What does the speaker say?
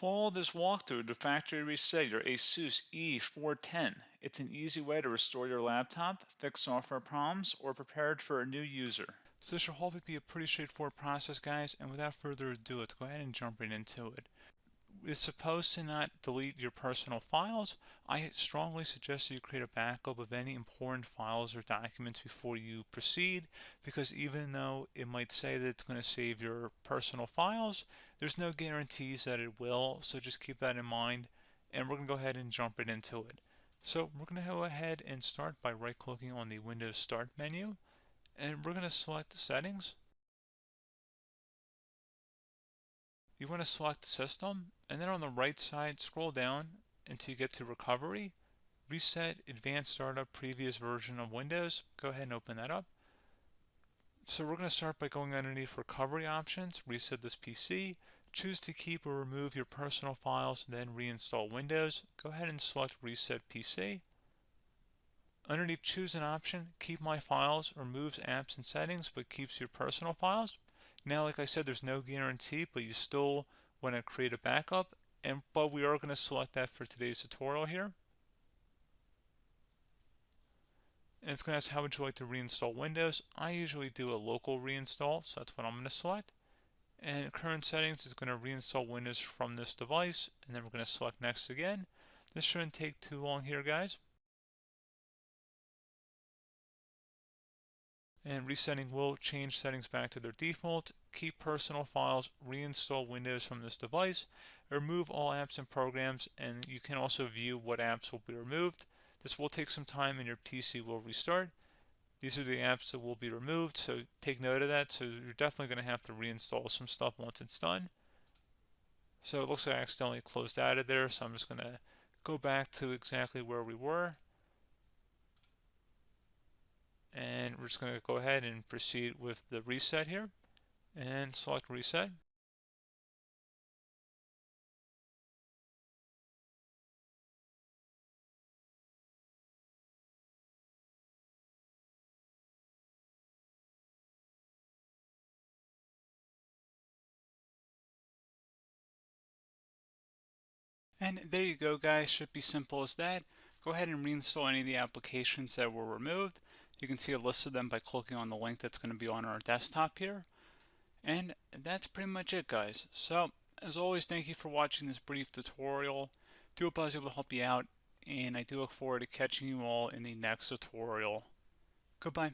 Follow this walkthrough to factory reset your ASUS E410. It's an easy way to restore your laptop, fix software problems, or prepare it for a new user. So this should hopefully be a pretty straightforward process, guys, and without further ado, let's go ahead and jump right into it. It's supposed to not delete your personal files. I strongly suggest you create a backup of any important files or documents before you proceed, because even though it might say that it's going to save your personal files, there's no guarantees that it will, so just keep that in mind, and we're going to go ahead and jump right into it. So we're going to go ahead and start by right-clicking on the Windows Start menu, and we're going to select the settings. You want to select the system, and then on the right side, scroll down until you get to Recovery. Reset Advanced Startup Previous Version of Windows. Go ahead and open that up. So we're going to start by going underneath Recovery Options, reset this PC, choose to keep or remove your personal files, then reinstall Windows. Go ahead and select Reset PC. Underneath Choose an option, Keep My Files removes apps and settings but keeps your personal files. Now, like I said, there's no guarantee, but you still want to create a backup, but we are going to select that for today's tutorial here. And it's going to ask how would you like to reinstall Windows. I usually do a local reinstall, so that's what I'm going to select. And current settings is going to reinstall Windows from this device, and then we're going to select next again. This shouldn't take too long here, guys. And resetting will change settings back to their default, keep personal files, reinstall Windows from this device, remove all apps and programs, and you can also view what apps will be removed. This will take some time and your PC will restart. These are the apps that will be removed, so take note of that. So you're definitely going to have to reinstall some stuff once it's done. So it looks like I accidentally closed out of there, so I'm just going to go back to exactly where we were. And we're just going to go ahead and proceed with the reset here and select reset. And there you go, guys. Should be simple as that. Go ahead and reinstall any of the applications that were removed. You can see a list of them by clicking on the link that's going to be on our desktop here. And that's pretty much it, guys. So, as always, thank you for watching this brief tutorial. Do hope I was able to help you out, and I do look forward to catching you all in the next tutorial. Goodbye.